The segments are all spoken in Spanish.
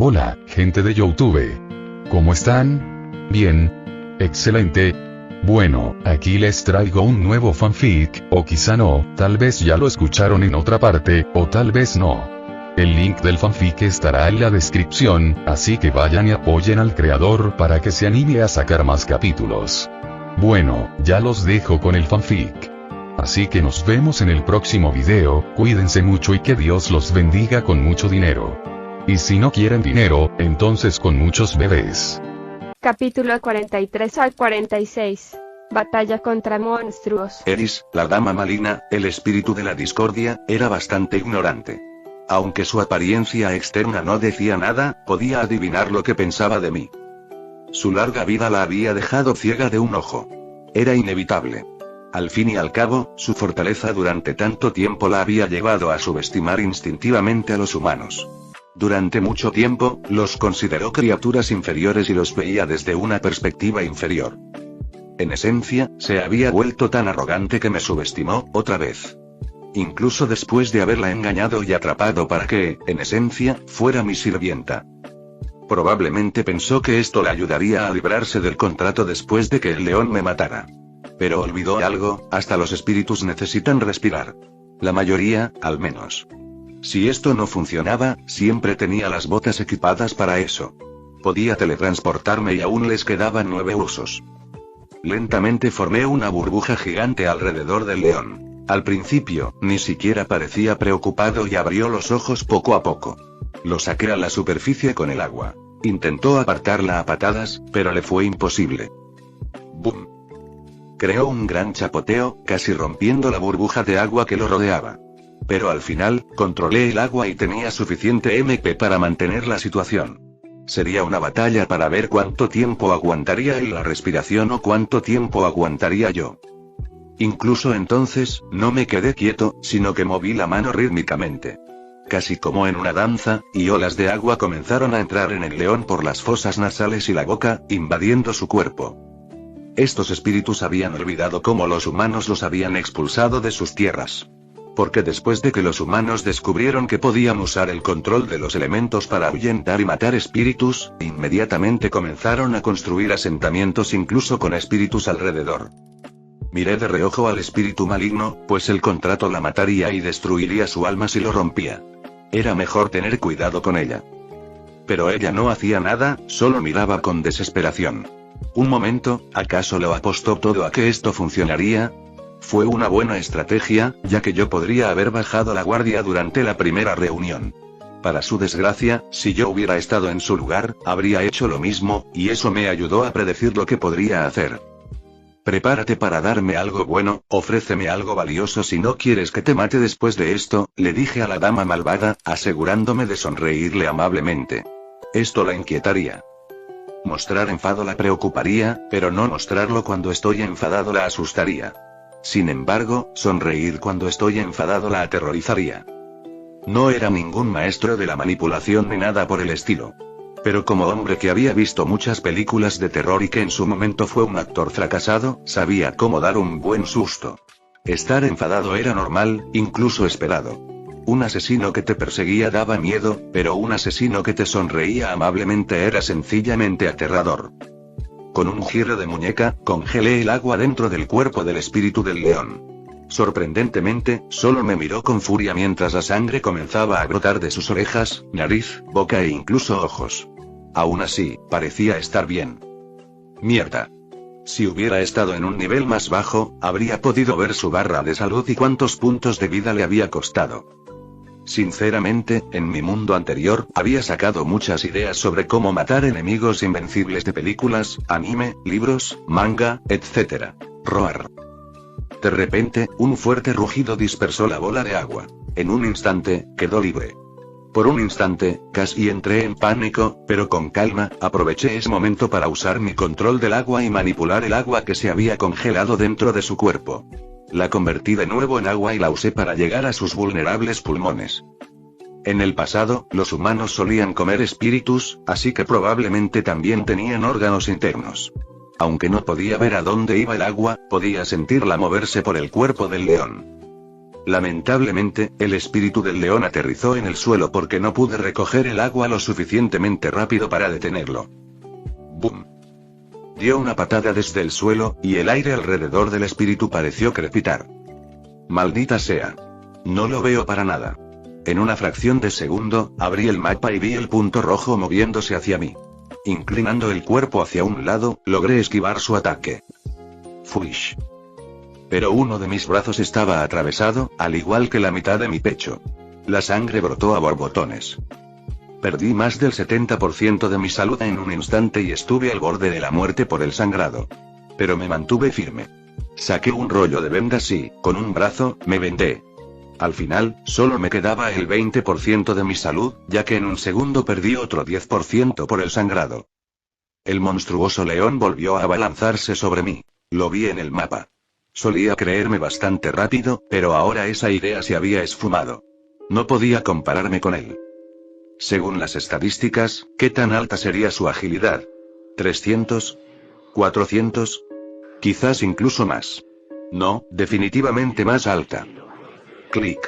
Hola, gente de YouTube. ¿Cómo están? Bien. Excelente. Bueno, aquí les traigo un nuevo fanfic, o quizá no, tal vez ya lo escucharon en otra parte, o tal vez no. El link del fanfic estará en la descripción, así que vayan y apoyen al creador para que se anime a sacar más capítulos. Bueno, ya los dejo con el fanfic. Así que nos vemos en el próximo video, cuídense mucho y que Dios los bendiga con mucho dinero. Y si no quieren dinero, entonces con muchos bebés. Capítulo 43 al 46. Batalla contra monstruos. Eris, la dama maligna, el espíritu de la discordia, era bastante ignorante. Aunque su apariencia externa no decía nada, podía adivinar lo que pensaba de mí. Su larga vida la había dejado ciega de un ojo. Era inevitable. Al fin y al cabo, su fortaleza durante tanto tiempo la había llevado a subestimar instintivamente a los humanos. Durante mucho tiempo, los consideró criaturas inferiores y los veía desde una perspectiva inferior. En esencia, se había vuelto tan arrogante que me subestimó, otra vez. Incluso después de haberla engañado y atrapado para que, en esencia, fuera mi sirvienta. Probablemente pensó que esto le ayudaría a librarse del contrato después de que el león me matara. Pero olvidó algo, hasta los espíritus necesitan respirar. La mayoría, al menos. Si esto no funcionaba, siempre tenía las botas equipadas para eso. Podía teletransportarme y aún les quedaban 9 usos. Lentamente formé una burbuja gigante alrededor del león. Al principio, ni siquiera parecía preocupado y abrió los ojos poco a poco. Lo saqué a la superficie con el agua. Intentó apartarla a patadas, pero le fue imposible. ¡Bum! Creó un gran chapoteo, casi rompiendo la burbuja de agua que lo rodeaba. Pero al final, controlé el agua y tenía suficiente MP para mantener la situación. Sería una batalla para ver cuánto tiempo aguantaría él la respiración o cuánto tiempo aguantaría yo. Incluso entonces, no me quedé quieto, sino que moví la mano rítmicamente. Casi como en una danza, y olas de agua comenzaron a entrar en el león por las fosas nasales y la boca, invadiendo su cuerpo. Estos espíritus habían olvidado cómo los humanos los habían expulsado de sus tierras. Porque después de que los humanos descubrieron que podían usar el control de los elementos para ahuyentar y matar espíritus, inmediatamente comenzaron a construir asentamientos incluso con espíritus alrededor. Miré de reojo al espíritu maligno, pues el contrato la mataría y destruiría su alma si lo rompía. Era mejor tener cuidado con ella. Pero ella no hacía nada, solo miraba con desesperación. Un momento, ¿acaso lo apostó todo a que esto funcionaría? Fue una buena estrategia, ya que yo podría haber bajado la guardia durante la primera reunión. Para su desgracia, si yo hubiera estado en su lugar, habría hecho lo mismo, y eso me ayudó a predecir lo que podría hacer. Prepárate para darme algo bueno, ofréceme algo valioso si no quieres que te mate después de esto, le dije a la dama malvada, asegurándome de sonreírle amablemente. Esto la inquietaría. Mostrar enfado la preocuparía, pero no mostrarlo cuando estoy enfadado la asustaría. Sin embargo, sonreír cuando estoy enfadado la aterrorizaría. No era ningún maestro de la manipulación ni nada por el estilo. Pero como hombre que había visto muchas películas de terror y que en su momento fue un actor fracasado, sabía cómo dar un buen susto. Estar enfadado era normal, incluso esperado. Un asesino que te perseguía daba miedo, pero un asesino que te sonreía amablemente era sencillamente aterrador. Con un giro de muñeca, congelé el agua dentro del cuerpo del espíritu del león. Sorprendentemente, solo me miró con furia mientras la sangre comenzaba a brotar de sus orejas, nariz, boca e incluso ojos. Aún así, parecía estar bien. Mierda. Si hubiera estado en un nivel más bajo, habría podido ver su barra de salud y cuántos puntos de vida le había costado. Sinceramente, en mi mundo anterior, había sacado muchas ideas sobre cómo matar enemigos invencibles de películas, anime, libros, manga, etc. Roar. De repente, un fuerte rugido dispersó la bola de agua. En un instante, quedó libre. Por un instante, casi entré en pánico, pero con calma, aproveché ese momento para usar mi control del agua y manipular el agua que se había congelado dentro de su cuerpo. La convertí de nuevo en agua y la usé para llegar a sus vulnerables pulmones. En el pasado, los humanos solían comer espíritus, así que probablemente también tenían órganos internos. Aunque no podía ver a dónde iba el agua, podía sentirla moverse por el cuerpo del león. Lamentablemente, el espíritu del león aterrizó en el suelo porque no pude recoger el agua lo suficientemente rápido para detenerlo. ¡Bum! Dio una patada desde el suelo, y el aire alrededor del espíritu pareció crepitar. ¡Maldita sea! No lo veo para nada. En una fracción de segundo, abrí el mapa y vi el punto rojo moviéndose hacia mí. Inclinando el cuerpo hacia un lado, logré esquivar su ataque. ¡Fuish! Pero uno de mis brazos estaba atravesado, al igual que la mitad de mi pecho. La sangre brotó a borbotones. Perdí más del 70% de mi salud en un instante y estuve al borde de la muerte por el sangrado. Pero me mantuve firme. Saqué un rollo de vendas y, con un brazo, me vendé. Al final, solo me quedaba el 20% de mi salud, ya que en un segundo perdí otro 10% por el sangrado. El monstruoso león volvió a abalanzarse sobre mí. Lo vi en el mapa. Solía creerme bastante rápido, pero ahora esa idea se había esfumado. No podía compararme con él. Según las estadísticas, ¿qué tan alta sería su agilidad? ¿300? ¿400? Quizás incluso más. No, definitivamente más alta. Clic.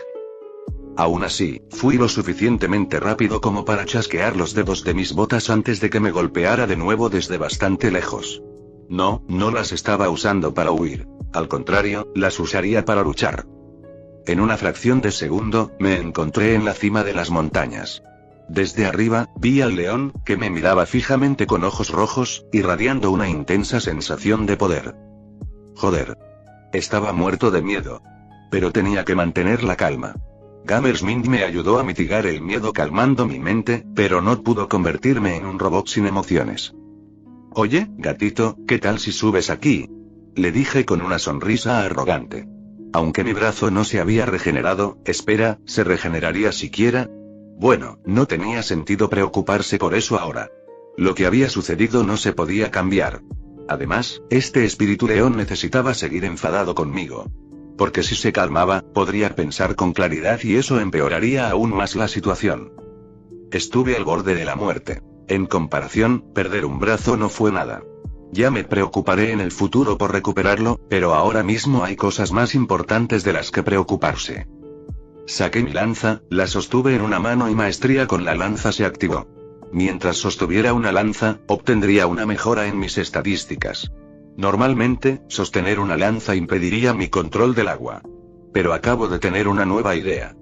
Aún así, fui lo suficientemente rápido como para chasquear los dedos de mis botas antes de que me golpeara de nuevo desde bastante lejos. No las estaba usando para huir. Al contrario, las usaría para luchar. En una fracción de segundo, me encontré en la cima de las montañas. Desde arriba, vi al león, que me miraba fijamente con ojos rojos, irradiando una intensa sensación de poder. Joder. Estaba muerto de miedo. Pero tenía que mantener la calma. Gamersmint me ayudó a mitigar el miedo calmando mi mente, pero no pudo convertirme en un robot sin emociones. Oye, gatito, ¿qué tal si subes aquí? Le dije con una sonrisa arrogante. Aunque mi brazo no se había regenerado, espera, ¿se regeneraría siquiera? Bueno, no tenía sentido preocuparse por eso ahora. Lo que había sucedido no se podía cambiar. Además, este espíritu león necesitaba seguir enfadado conmigo. Porque si se calmaba, podría pensar con claridad y eso empeoraría aún más la situación. Estuve al borde de la muerte. En comparación, perder un brazo no fue nada. Ya me preocuparé en el futuro por recuperarlo, pero ahora mismo hay cosas más importantes de las que preocuparse. Saqué mi lanza, la sostuve en una mano y maestría con la lanza se activó. Mientras sostuviera una lanza, obtendría una mejora en mis estadísticas. Normalmente, sostener una lanza impediría mi control del agua. Pero acabo de tener una nueva idea.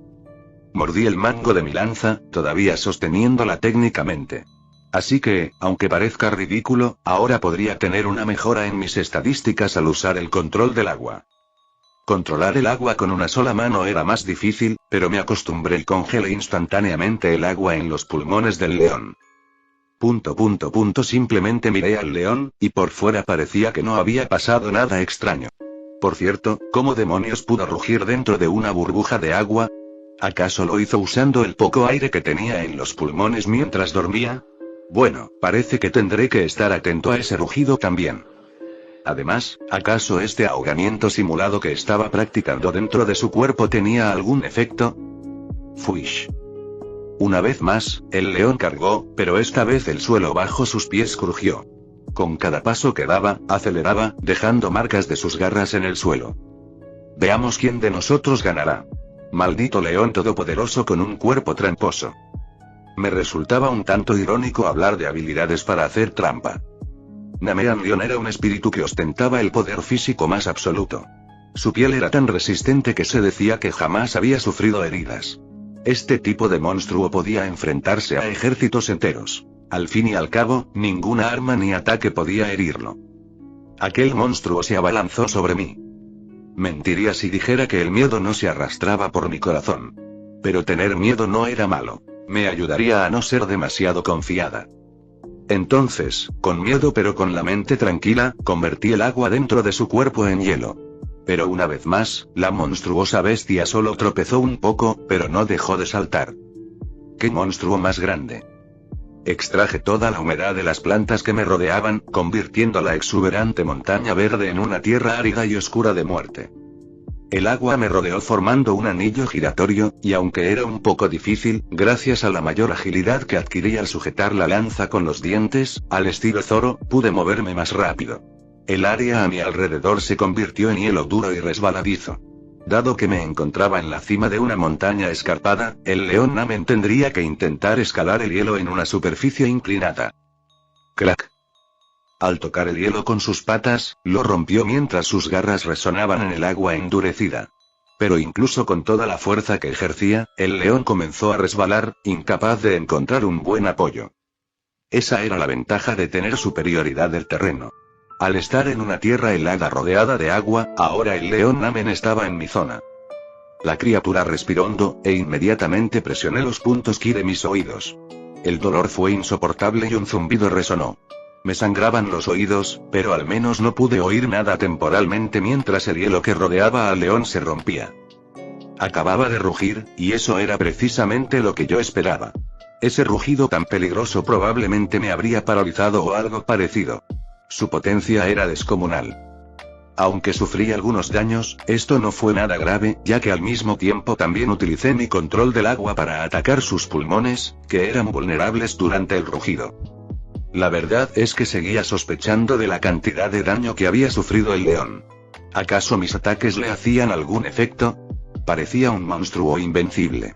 Mordí el mango de mi lanza, todavía sosteniéndola técnicamente. Así que, aunque parezca ridículo, ahora podría tener una mejora en mis estadísticas al usar el control del agua. Controlar el agua con una sola mano era más difícil, pero me acostumbré y congelé instantáneamente el agua en los pulmones del león. Simplemente miré al león, y por fuera parecía que no había pasado nada extraño. Por cierto, ¿cómo demonios pudo rugir dentro de una burbuja de agua? ¿Acaso lo hizo usando el poco aire que tenía en los pulmones mientras dormía? Bueno, parece que tendré que estar atento a ese rugido también. Además, ¿acaso este ahogamiento simulado que estaba practicando dentro de su cuerpo tenía algún efecto? Fuish. Una vez más, el león cargó, pero esta vez el suelo bajo sus pies crujió. Con cada paso que daba, aceleraba, dejando marcas de sus garras en el suelo. Veamos quién de nosotros ganará. Maldito león todopoderoso con un cuerpo tramposo. Me resultaba un tanto irónico hablar de habilidades para hacer trampa. Namean Lion era un espíritu que ostentaba el poder físico más absoluto. Su piel era tan resistente que se decía que jamás había sufrido heridas. Este tipo de monstruo podía enfrentarse a ejércitos enteros. Al fin y al cabo, ninguna arma ni ataque podía herirlo. Aquel monstruo se abalanzó sobre mí. Mentiría si dijera que el miedo no se arrastraba por mi corazón. Pero tener miedo no era malo. Me ayudaría a no ser demasiado confiada. Entonces, con miedo pero con la mente tranquila, convertí el agua dentro de su cuerpo en hielo. Pero una vez más, la monstruosa bestia solo tropezó un poco, pero no dejó de saltar. ¡Qué monstruo más grande! Extraje toda la humedad de las plantas que me rodeaban, convirtiendo la exuberante montaña verde en una tierra árida y oscura de muerte. El agua me rodeó formando un anillo giratorio, y aunque era un poco difícil, gracias a la mayor agilidad que adquirí al sujetar la lanza con los dientes, al estilo Zoro, pude moverme más rápido. El área a mi alrededor se convirtió en hielo duro y resbaladizo. Dado que me encontraba en la cima de una montaña escarpada, el león Namen tendría que intentar escalar el hielo en una superficie inclinada. ¡Crack! Al tocar el hielo con sus patas, lo rompió mientras sus garras resonaban en el agua endurecida. Pero incluso con toda la fuerza que ejercía, el león comenzó a resbalar, incapaz de encontrar un buen apoyo. Esa era la ventaja de tener superioridad del terreno. Al estar en una tierra helada rodeada de agua, ahora el león Namen estaba en mi zona. La criatura respiró hondo, e inmediatamente presioné los puntos Ki de mis oídos. El dolor fue insoportable y un zumbido resonó. Me sangraban los oídos, pero al menos no pude oír nada temporalmente mientras el hielo que rodeaba al león se rompía. Acababa de rugir, y eso era precisamente lo que yo esperaba. Ese rugido tan peligroso probablemente me habría paralizado o algo parecido. Su potencia era descomunal. Aunque sufrí algunos daños, esto no fue nada grave, ya que al mismo tiempo también utilicé mi control del agua para atacar sus pulmones, que eran vulnerables durante el rugido. La verdad es que seguía sospechando de la cantidad de daño que había sufrido el león. ¿Acaso mis ataques le hacían algún efecto? Parecía un monstruo invencible.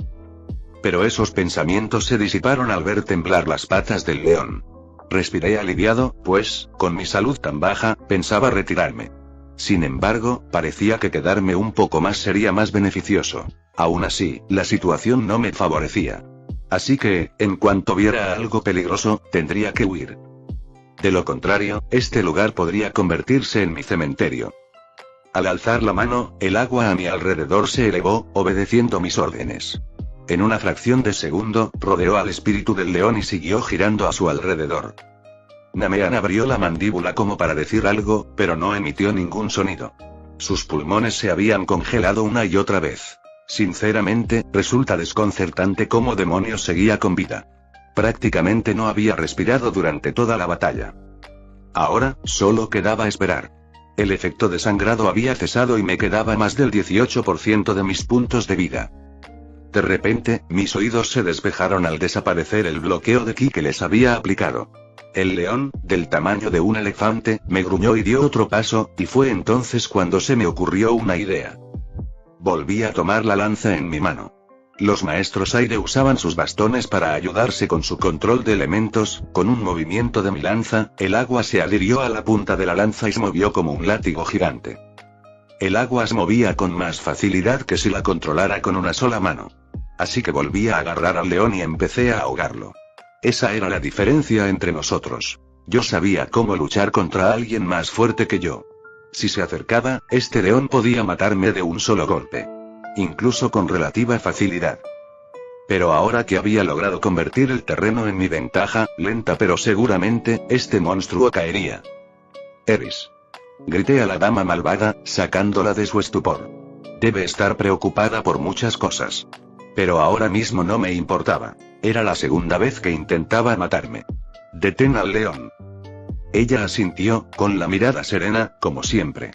Pero esos pensamientos se disiparon al ver temblar las patas del león. Respiré aliviado, pues, con mi salud tan baja, pensaba retirarme. Sin embargo, parecía que quedarme un poco más sería más beneficioso. Aún así, la situación no me favorecía. Así que, en cuanto viera algo peligroso, tendría que huir. De lo contrario, este lugar podría convertirse en mi cementerio. Al alzar la mano, el agua a mi alrededor se elevó, obedeciendo mis órdenes. En una fracción de segundo, rodeó al espíritu del león y siguió girando a su alrededor. Namean abrió la mandíbula como para decir algo, pero no emitió ningún sonido. Sus pulmones se habían congelado una y otra vez. Sinceramente, resulta desconcertante cómo demonios seguía con vida. Prácticamente no había respirado durante toda la batalla. Ahora, solo quedaba esperar. El efecto de sangrado había cesado y me quedaba más del 18% de mis puntos de vida. De repente, mis oídos se despejaron al desaparecer el bloqueo de ki que les había aplicado. El león, del tamaño de un elefante, me gruñó y dio otro paso, y fue entonces cuando se me ocurrió una idea. Volví a tomar la lanza en mi mano. Los maestros aire usaban sus bastones para ayudarse con su control de elementos. Con un movimiento de mi lanza, el agua se adhirió a la punta de la lanza y se movió como un látigo gigante. El agua se movía con más facilidad que si la controlara con una sola mano. Así que volví a agarrar al león y empecé a ahogarlo. Esa era la diferencia entre nosotros. Yo sabía cómo luchar contra alguien más fuerte que yo. Si se acercaba, este león podía matarme de un solo golpe. Incluso con relativa facilidad. Pero ahora que había logrado convertir el terreno en mi ventaja, lenta pero seguramente, este monstruo caería. Eris. Grité a la dama malvada, sacándola de su estupor. Debe estar preocupada por muchas cosas. Pero ahora mismo no me importaba. Era la segunda vez que intentaba matarme. Detén al león. Ella asintió, con la mirada serena, como siempre.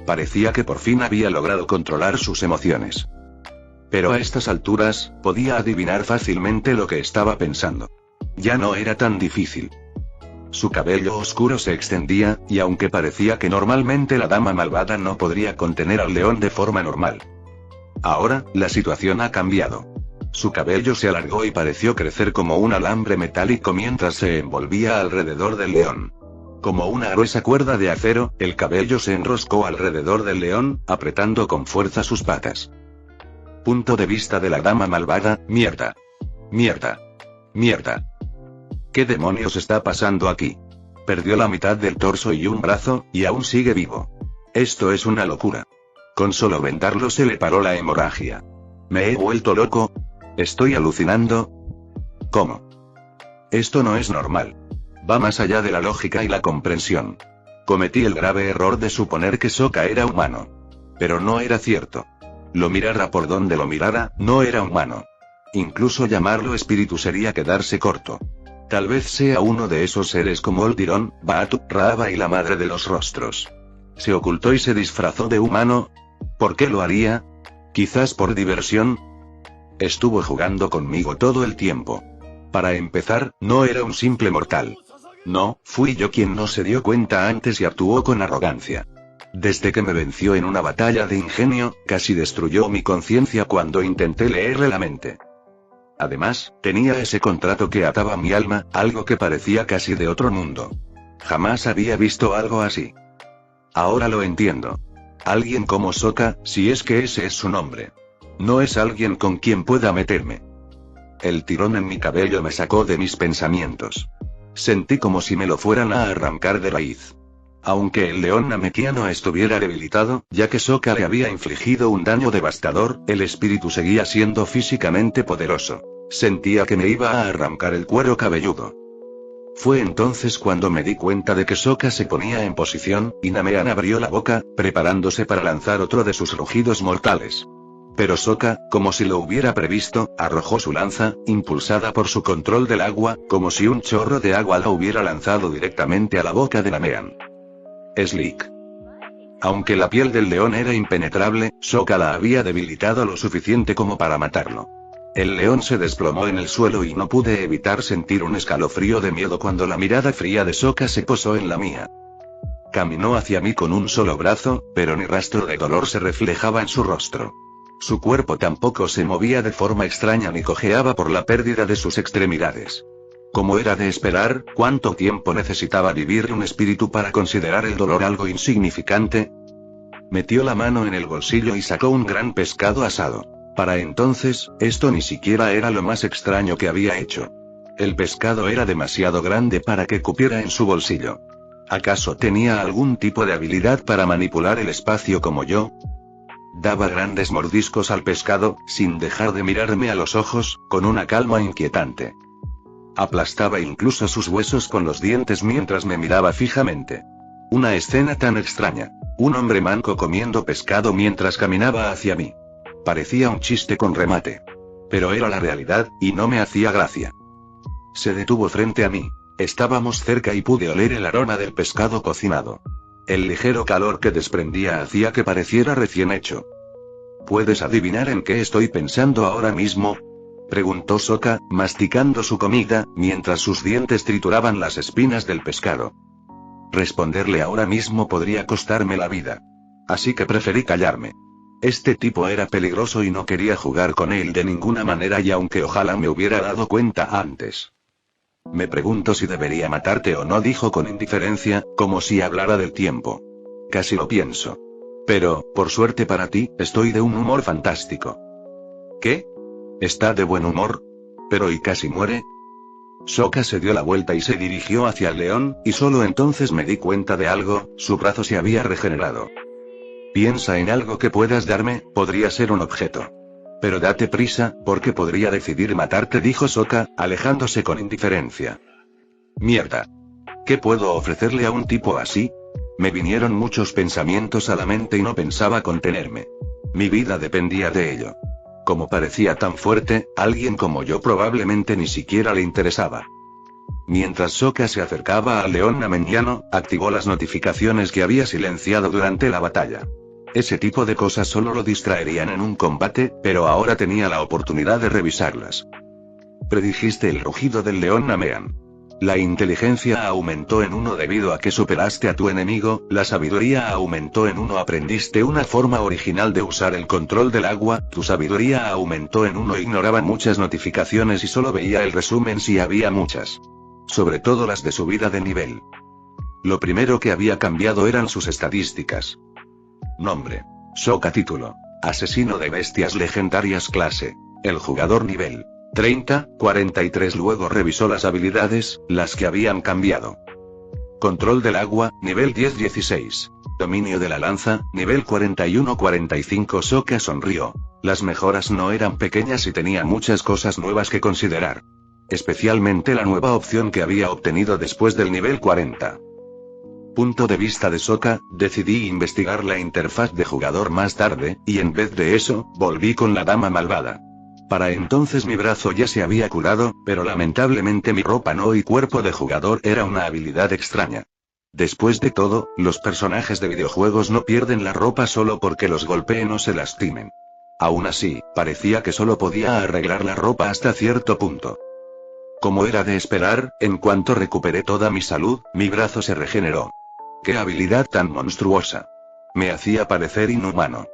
Parecía que por fin había logrado controlar sus emociones. Pero a estas alturas, podía adivinar fácilmente lo que estaba pensando. Ya no era tan difícil. Su cabello oscuro se extendía, y aunque parecía que normalmente la dama malvada no podría contener al león de forma normal. Ahora, la situación ha cambiado. Su cabello se alargó y pareció crecer como un alambre metálico mientras se envolvía alrededor del león. Como una gruesa cuerda de acero, el cabello se enroscó alrededor del león, apretando con fuerza sus patas. Punto de vista de la dama malvada, mierda. Mierda. Mierda. ¿Qué demonios está pasando aquí? Perdió la mitad del torso y un brazo, y aún sigue vivo. Esto es una locura. Con solo vendarlo se le paró la hemorragia. ¿Me he vuelto loco? ¿Estoy alucinando? ¿Cómo? Esto no es normal. Va más allá de la lógica y la comprensión. Cometí el grave error de suponer que Sokka era humano. Pero no era cierto. Lo mirara por donde lo mirara, no era humano. Incluso llamarlo espíritu sería quedarse corto. Tal vez sea uno de esos seres como Oldirón, Baatu, Raava y la madre de los rostros. ¿Se ocultó y se disfrazó de humano? ¿Por qué lo haría? ¿Quizás por diversión? Estuvo jugando conmigo todo el tiempo. Para empezar, no era un simple mortal. No, fui yo quien no se dio cuenta antes y actuó con arrogancia. Desde que me venció en una batalla de ingenio, casi destruyó mi conciencia cuando intenté leerle la mente. Además, tenía ese contrato que ataba mi alma, algo que parecía casi de otro mundo. Jamás había visto algo así. Ahora lo entiendo. Alguien como Sokka, si es que ese es su nombre. No es alguien con quien pueda meterme. El tirón en mi cabello me sacó de mis pensamientos. Sentí como si me lo fueran a arrancar de raíz. Aunque el león namekiano estuviera debilitado, ya que Sokka le había infligido un daño devastador, el espíritu seguía siendo físicamente poderoso. Sentía que me iba a arrancar el cuero cabelludo. Fue entonces cuando me di cuenta de que Sokka se ponía en posición, y Namean abrió la boca, preparándose para lanzar otro de sus rugidos mortales. Pero Sokka, como si lo hubiera previsto, arrojó su lanza, impulsada por su control del agua, como si un chorro de agua la hubiera lanzado directamente a la boca de Namean. Slick. Aunque la piel del león era impenetrable, Sokka la había debilitado lo suficiente como para matarlo. El león se desplomó en el suelo y no pude evitar sentir un escalofrío de miedo cuando la mirada fría de Sokka se posó en la mía. Caminó hacia mí con un solo brazo, pero ni rastro de dolor se reflejaba en su rostro. Su cuerpo tampoco se movía de forma extraña ni cojeaba por la pérdida de sus extremidades. Como era de esperar, ¿cuánto tiempo necesitaba vivir un espíritu para considerar el dolor algo insignificante? Metió la mano en el bolsillo y sacó un gran pescado asado. Para entonces, esto ni siquiera era lo más extraño que había hecho. El pescado era demasiado grande para que cupiera en su bolsillo. ¿Acaso tenía algún tipo de habilidad para manipular el espacio como yo? Daba grandes mordiscos al pescado, sin dejar de mirarme a los ojos, con una calma inquietante. Aplastaba incluso sus huesos con los dientes mientras me miraba fijamente. Una escena tan extraña. Un hombre manco comiendo pescado mientras caminaba hacia mí. Parecía un chiste con remate. Pero era la realidad, y no me hacía gracia. Se detuvo frente a mí. Estábamos cerca y pude oler el aroma del pescado cocinado. El ligero calor que desprendía hacía que pareciera recién hecho. ¿Puedes adivinar en qué estoy pensando ahora mismo?, preguntó Sokka, masticando su comida, mientras sus dientes trituraban las espinas del pescado. Responderle ahora mismo podría costarme la vida. Así que preferí callarme. Este tipo era peligroso y no quería jugar con él de ninguna manera, y aunque ojalá me hubiera dado cuenta antes. Me pregunto si debería matarte o no, dijo con indiferencia, como si hablara del tiempo. Casi lo pienso. Pero, por suerte para ti, estoy de un humor fantástico. ¿Qué? ¿Está de buen humor? ¿Pero y casi muere? Sokka se dio la vuelta y se dirigió hacia el león, y solo entonces me di cuenta de algo: su brazo se había regenerado. Piensa en algo que puedas darme, podría ser un objeto. Pero date prisa, porque podría decidir matarte, dijo Sokka, alejándose con indiferencia. Mierda. ¿Qué puedo ofrecerle a un tipo así? Me vinieron muchos pensamientos a la mente y no pensaba contenerme. Mi vida dependía de ello. Como parecía tan fuerte, alguien como yo probablemente ni siquiera le interesaba. Mientras Sokka se acercaba al león namekiano, activó las notificaciones que había silenciado durante la batalla. Ese tipo de cosas solo lo distraerían en un combate, pero ahora tenía la oportunidad de revisarlas. Predijiste el rugido del león Namean. La inteligencia aumentó en 1 debido a que superaste a tu enemigo, la sabiduría aumentó en 1, aprendiste una forma original de usar el control del agua, tu sabiduría aumentó en 1, ignoraba muchas notificaciones y solo veía el resumen si había muchas. Sobre todo las de subida de nivel. Lo primero que había cambiado eran sus estadísticas. Nombre: Sokka. Título: Asesino de bestias legendarias. Clase: el jugador. Nivel: 30, 43. Luego revisó las habilidades, las que habían cambiado. Control del agua, nivel 10-16. Dominio de la lanza, nivel 41-45. Sokka sonrió. Las mejoras no eran pequeñas y tenía muchas cosas nuevas que considerar. Especialmente la nueva opción que había obtenido después del nivel 40. Punto de vista de Sokka: decidí investigar la interfaz de jugador más tarde, y en vez de eso, volví con la dama malvada. Para entonces mi brazo ya se había curado, pero lamentablemente mi ropa no, y cuerpo de jugador era una habilidad extraña. Después de todo, los personajes de videojuegos no pierden la ropa solo porque los golpeen o se lastimen. Aún así, parecía que solo podía arreglar la ropa hasta cierto punto. Como era de esperar, en cuanto recuperé toda mi salud, mi brazo se regeneró. ¡Qué habilidad tan monstruosa! Me hacía parecer inhumano.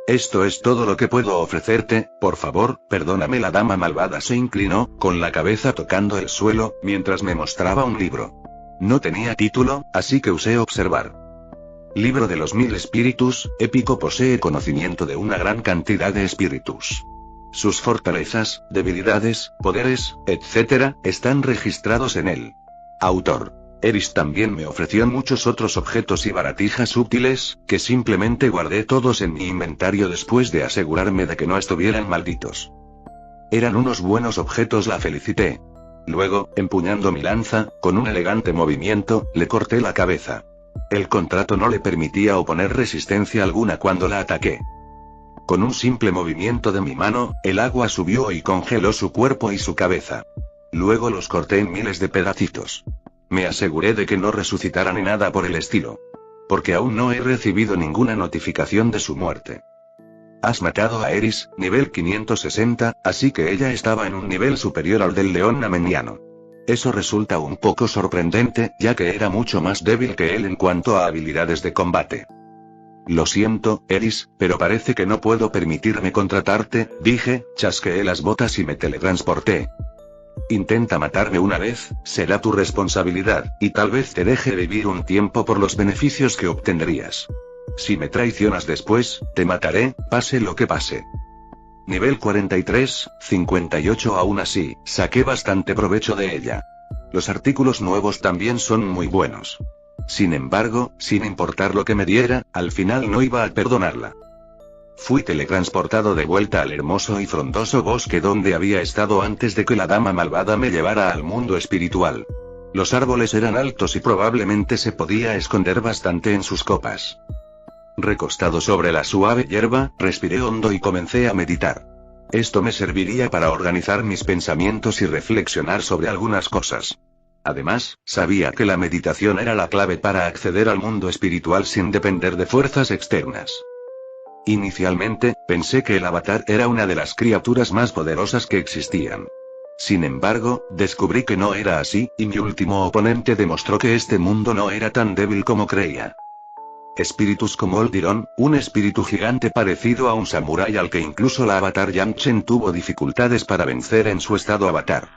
Esto es todo lo que puedo ofrecerte, por favor, perdóname. La dama malvada se inclinó, con la cabeza tocando el suelo, mientras me mostraba un libro. No tenía título, así que usé observar. Libro de los 1000 espíritus, épico. Posee conocimiento de una gran cantidad de espíritus. Sus fortalezas, debilidades, poderes, etc., están registrados en él. Autor. Eris también me ofreció muchos otros objetos y baratijas útiles, que simplemente guardé todos en mi inventario después de asegurarme de que no estuvieran malditos. Eran unos buenos objetos, la felicité. Luego, empuñando mi lanza, con un elegante movimiento, le corté la cabeza. El contrato no le permitía oponer resistencia alguna cuando la ataqué. Con un simple movimiento de mi mano, el agua subió y congeló su cuerpo y su cabeza. Luego los corté en miles de pedacitos. Me aseguré de que no resucitara ni nada por el estilo. Porque aún no he recibido ninguna notificación de su muerte. Has matado a Eris, nivel 560, así que ella estaba en un nivel superior al del león ameniano. Eso resulta un poco sorprendente, ya que era mucho más débil que él en cuanto a habilidades de combate. Lo siento, Eris, pero parece que no puedo permitirme contratarte, dije, chasqueé las botas y me teletransporté. Intenta matarme una vez, será tu responsabilidad, y tal vez te deje vivir un tiempo por los beneficios que obtendrías. Si me traicionas después, te mataré, pase lo que pase. Nivel 43, 58. Aún así, saqué bastante provecho de ella. Los artículos nuevos también son muy buenos. Sin embargo, sin importar lo que me diera, al final no iba a perdonarla. Fui teletransportado de vuelta al hermoso y frondoso bosque donde había estado antes de que la dama malvada me llevara al mundo espiritual. Los árboles eran altos y probablemente se podía esconder bastante en sus copas. Recostado sobre la suave hierba, respiré hondo y comencé a meditar. Esto me serviría para organizar mis pensamientos y reflexionar sobre algunas cosas. Además, sabía que la meditación era la clave para acceder al mundo espiritual sin depender de fuerzas externas. Inicialmente, pensé que el avatar era una de las criaturas más poderosas que existían. Sin embargo, descubrí que no era así, y mi último oponente demostró que este mundo no era tan débil como creía. Espíritus como Oldiron, un espíritu gigante parecido a un samurái al que incluso la avatar Yangchen tuvo dificultades para vencer en su estado avatar.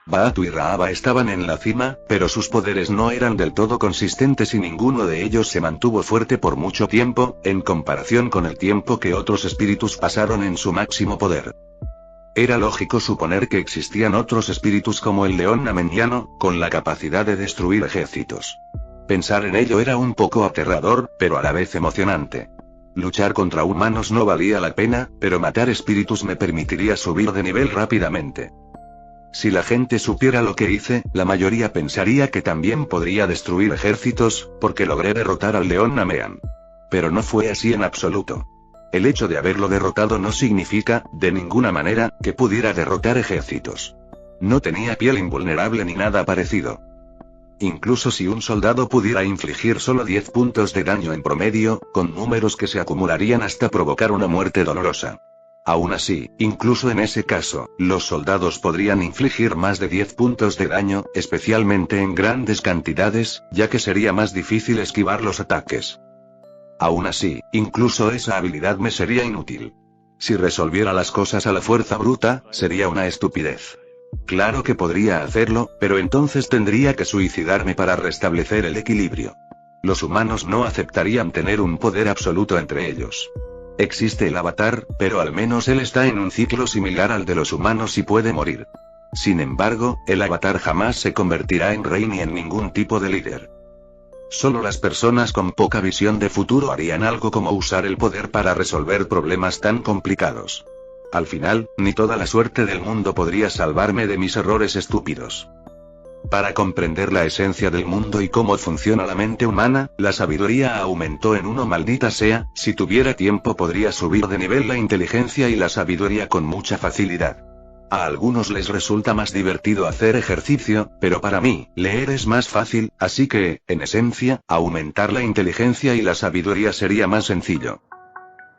Baatu y Raava estaban en la cima, pero sus poderes no eran del todo consistentes y ninguno de ellos se mantuvo fuerte por mucho tiempo, en comparación con el tiempo que otros espíritus pasaron en su máximo poder. Era lógico suponer que existían otros espíritus como el león ameniano, con la capacidad de destruir ejércitos. Pensar en ello era un poco aterrador, pero a la vez emocionante. Luchar contra humanos no valía la pena, pero matar espíritus me permitiría subir de nivel rápidamente. Si la gente supiera lo que hice, la mayoría pensaría que también podría destruir ejércitos, porque logré derrotar al león Namean. Pero no fue así en absoluto. El hecho de haberlo derrotado no significa, de ninguna manera, que pudiera derrotar ejércitos. No tenía piel invulnerable ni nada parecido. Incluso si un soldado pudiera infligir solo 10 puntos de daño en promedio, con números que se acumularían hasta provocar una muerte dolorosa. Aún así, incluso en ese caso, los soldados podrían infligir más de 10 puntos de daño, especialmente en grandes cantidades, ya que sería más difícil esquivar los ataques. Aún así, incluso esa habilidad me sería inútil. Si resolviera las cosas a la fuerza bruta, sería una estupidez. Claro que podría hacerlo, pero entonces tendría que suicidarme para restablecer el equilibrio. Los humanos no aceptarían tener un poder absoluto entre ellos. Existe el avatar, pero al menos él está en un ciclo similar al de los humanos y puede morir. Sin embargo, el avatar jamás se convertirá en rey ni en ningún tipo de líder. Solo las personas con poca visión de futuro harían algo como usar el poder para resolver problemas tan complicados. Al final, ni toda la suerte del mundo podría salvarme de mis errores estúpidos. Para comprender la esencia del mundo y cómo funciona la mente humana, la sabiduría aumentó en 1. Maldita sea, si tuviera tiempo podría subir de nivel la inteligencia y la sabiduría con mucha facilidad. A algunos les resulta más divertido hacer ejercicio, pero para mí, leer es más fácil, así que, en esencia, aumentar la inteligencia y la sabiduría sería más sencillo.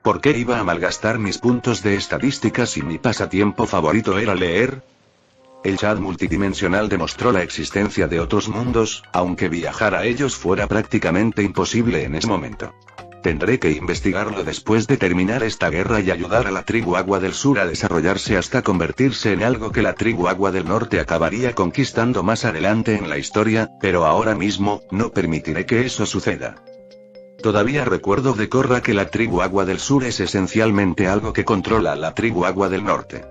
¿Por qué iba a malgastar mis puntos de estadística si mi pasatiempo favorito era leer? El chat multidimensional demostró la existencia de otros mundos, aunque viajar a ellos fuera prácticamente imposible en ese momento. Tendré que investigarlo después de terminar esta guerra y ayudar a la tribu Agua del Sur a desarrollarse hasta convertirse en algo que la tribu Agua del Norte acabaría conquistando más adelante en la historia, pero ahora mismo, no permitiré que eso suceda. Todavía recuerdo de Korra que la tribu Agua del Sur es esencialmente algo que controla a la tribu Agua del Norte.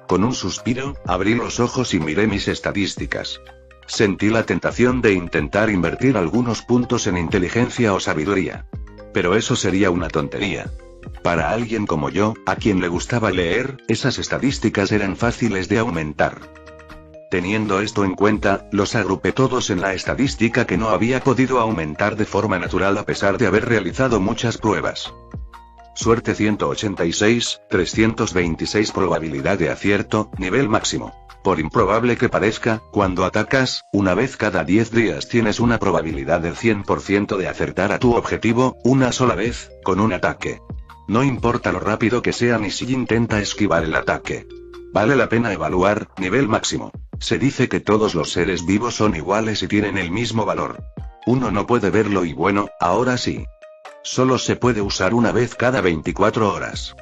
Con un suspiro, abrí los ojos y miré mis estadísticas. Sentí la tentación de intentar invertir algunos puntos en inteligencia o sabiduría. Pero eso sería una tontería. Para alguien como yo, a quien le gustaba leer, esas estadísticas eran fáciles de aumentar. Teniendo esto en cuenta, los agrupé todos en la estadística que no había podido aumentar de forma natural a pesar de haber realizado muchas pruebas. Suerte 186, 326 probabilidad de acierto, nivel máximo. Por improbable que parezca, cuando atacas, una vez cada 10 días tienes una probabilidad del 100% de acertar a tu objetivo, una sola vez, con un ataque. No importa lo rápido que sea ni si intenta esquivar el ataque. Vale la pena evaluar, nivel máximo. Se dice que todos los seres vivos son iguales y tienen el mismo valor. Uno no puede verlo y bueno, ahora sí. Solo se puede usar una vez cada 24 horas.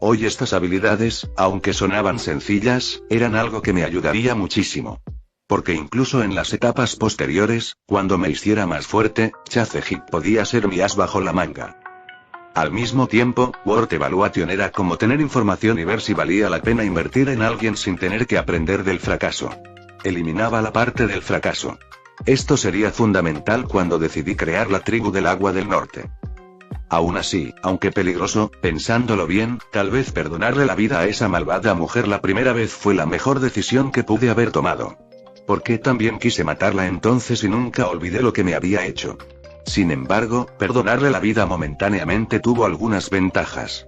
Hoy estas habilidades, aunque sonaban sencillas, eran algo que me ayudaría muchísimo. Porque incluso en las etapas posteriores, cuando me hiciera más fuerte, Chazehit podía ser mi as bajo la manga. Al mismo tiempo, Word Evaluation era como tener información y ver si valía la pena invertir en alguien sin tener que aprender del fracaso. Eliminaba la parte del fracaso. Esto sería fundamental cuando decidí crear la tribu del Agua del Norte. Aún así, aunque peligroso, pensándolo bien, tal vez perdonarle la vida a esa malvada mujer la primera vez fue la mejor decisión que pude haber tomado. Porque también quise matarla entonces y nunca olvidé lo que me había hecho. Sin embargo, perdonarle la vida momentáneamente tuvo algunas ventajas.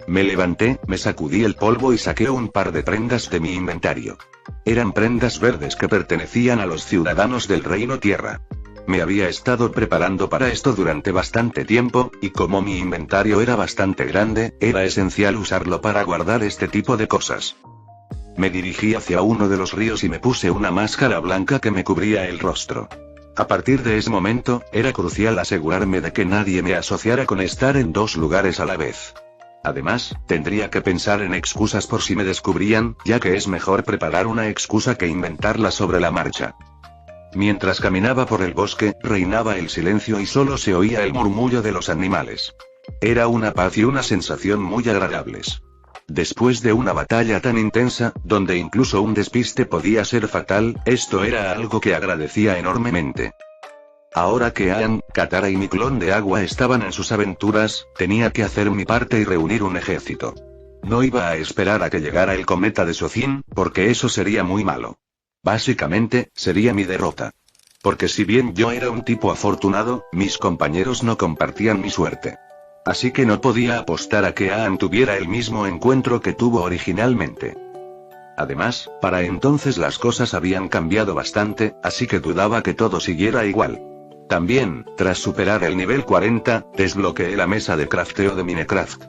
Me levanté, me sacudí el polvo y saqué un par de prendas de mi inventario. Eran prendas verdes que pertenecían a los ciudadanos del Reino Tierra. Me había estado preparando para esto durante bastante tiempo, y como mi inventario era bastante grande, era esencial usarlo para guardar este tipo de cosas. Me dirigí hacia uno de los ríos y me puse una máscara blanca que me cubría el rostro. A partir de ese momento, era crucial asegurarme de que nadie me asociara con estar en dos lugares a la vez. Además, tendría que pensar en excusas por si me descubrían, ya que es mejor preparar una excusa que inventarla sobre la marcha. Mientras caminaba por el bosque, reinaba el silencio y solo se oía el murmullo de los animales. Era una paz y una sensación muy agradables. Después de una batalla tan intensa, donde incluso un despiste podía ser fatal, esto era algo que agradecía enormemente. Ahora que Aang, Katara y mi clon de agua estaban en sus aventuras, tenía que hacer mi parte y reunir un ejército. No iba a esperar a que llegara el cometa de Sozin, porque eso sería muy malo. Básicamente, sería mi derrota. Porque si bien yo era un tipo afortunado, mis compañeros no compartían mi suerte. Así que no podía apostar a que Aang tuviera el mismo encuentro que tuvo originalmente. Además, para entonces las cosas habían cambiado bastante, así que dudaba que todo siguiera igual. También, tras superar el nivel 40, desbloqueé la mesa de crafteo de Minecraft.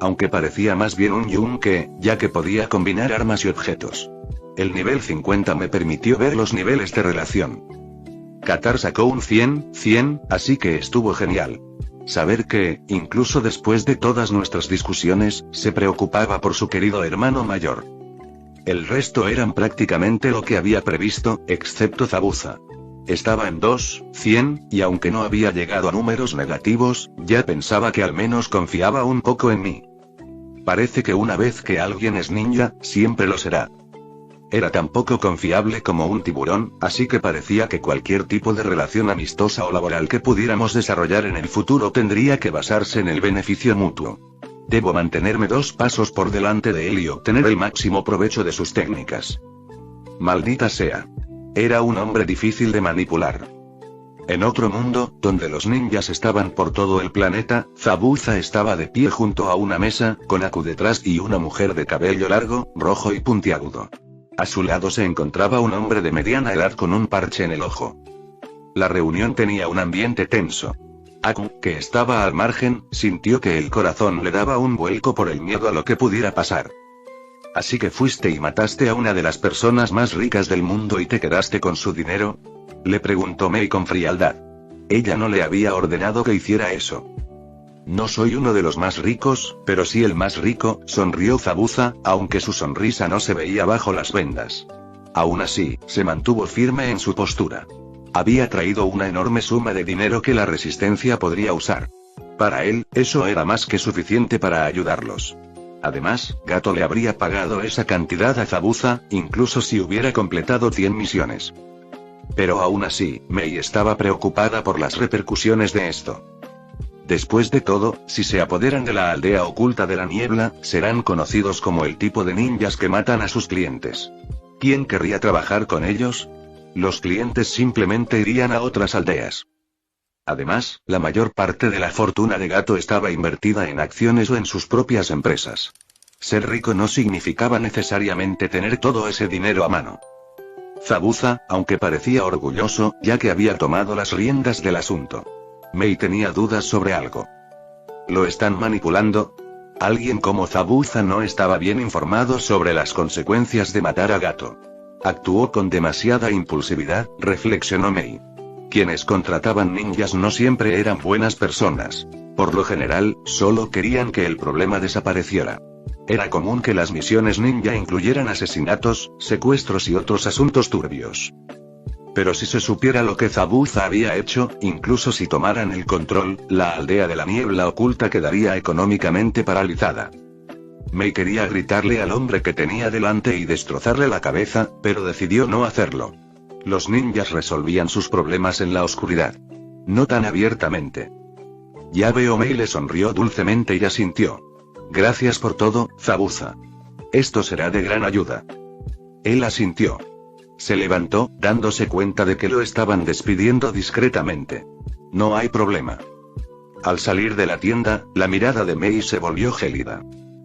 Aunque parecía más bien un yunque, ya que podía combinar armas y objetos. El nivel 50 me permitió ver los niveles de relación. Qatar sacó un 100, así que estuvo genial. Saber que, incluso después de todas nuestras discusiones, se preocupaba por su querido hermano mayor. El resto eran prácticamente lo que había previsto, excepto Zabuza. Estaba en 100, y aunque no había llegado a números negativos, ya pensaba que al menos confiaba un poco en mí. Parece que una vez que alguien es ninja, siempre lo será. Era tan poco confiable como un tiburón, así que parecía que cualquier tipo de relación amistosa o laboral que pudiéramos desarrollar en el futuro tendría que basarse en el beneficio mutuo. Debo mantenerme 2 pasos por delante de él y obtener el máximo provecho de sus técnicas. Maldita sea. Era un hombre difícil de manipular. En otro mundo, donde los ninjas estaban por todo el planeta, Zabuza estaba de pie junto a una mesa, con Aku detrás y una mujer de cabello largo, rojo y puntiagudo. A su lado se encontraba un hombre de mediana edad con un parche en el ojo. La reunión tenía un ambiente tenso. Aku, que estaba al margen, sintió que el corazón le daba un vuelco por el miedo a lo que pudiera pasar. ¿Así que fuiste y mataste a una de las personas más ricas del mundo y te quedaste con su dinero? Le preguntó Mei con frialdad. Ella no le había ordenado que hiciera eso. No soy uno de los más ricos, pero sí el más rico, sonrió Zabuza, aunque su sonrisa no se veía bajo las vendas. Aún así, se mantuvo firme en su postura. Había traído una enorme suma de dinero que la resistencia podría usar. Para él, eso era más que suficiente para ayudarlos. Además, Gato le habría pagado esa cantidad a Zabuza, incluso si hubiera completado 100 misiones. Pero aún así, Mei estaba preocupada por las repercusiones de esto. Después de todo, si se apoderan de la aldea oculta de la niebla, serán conocidos como el tipo de ninjas que matan a sus clientes. ¿Quién querría trabajar con ellos? Los clientes simplemente irían a otras aldeas. Además, la mayor parte de la fortuna de Gato estaba invertida en acciones o en sus propias empresas. Ser rico no significaba necesariamente tener todo ese dinero a mano. Zabuza, aunque parecía orgulloso, ya que había tomado las riendas del asunto. Mei tenía dudas sobre algo. ¿Lo están manipulando? Alguien como Zabuza no estaba bien informado sobre las consecuencias de matar a Gato. Actuó con demasiada impulsividad, reflexionó Mei. Quienes contrataban ninjas no siempre eran buenas personas. Por lo general, solo querían que el problema desapareciera. Era común que las misiones ninja incluyeran asesinatos, secuestros y otros asuntos turbios. Pero si se supiera lo que Zabuza había hecho, incluso si tomaran el control, la aldea de la niebla oculta quedaría económicamente paralizada. Mei quería gritarle al hombre que tenía delante y destrozarle la cabeza, pero decidió no hacerlo. Los ninjas resolvían sus problemas en la oscuridad. No tan abiertamente. Ya veo. Mei le sonrió dulcemente y asintió. Gracias por todo, Zabuza. Esto será de gran ayuda. Él asintió. Se levantó, dándose cuenta de que lo estaban despidiendo discretamente. No hay problema. Al salir de la tienda, la mirada de Mei se volvió gélida.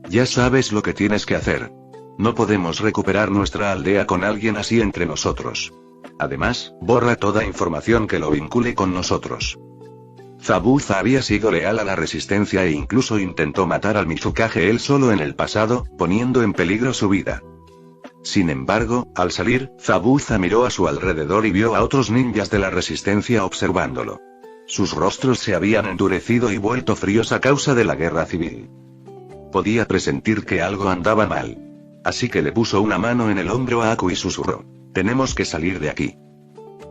Ya sabes lo que tienes que hacer. No podemos recuperar nuestra aldea con alguien así entre nosotros. Además, borra toda información que lo vincule con nosotros. Zabuza había sido leal a la resistencia e incluso intentó matar al Mizukage él solo en el pasado, poniendo en peligro su vida. Sin embargo, al salir, Zabuza miró a su alrededor y vio a otros ninjas de la resistencia observándolo. Sus rostros se habían endurecido y vuelto fríos a causa de la guerra civil. Podía presentir que algo andaba mal. Así que le puso una mano en el hombro a Aku y susurró. Tenemos que salir de aquí.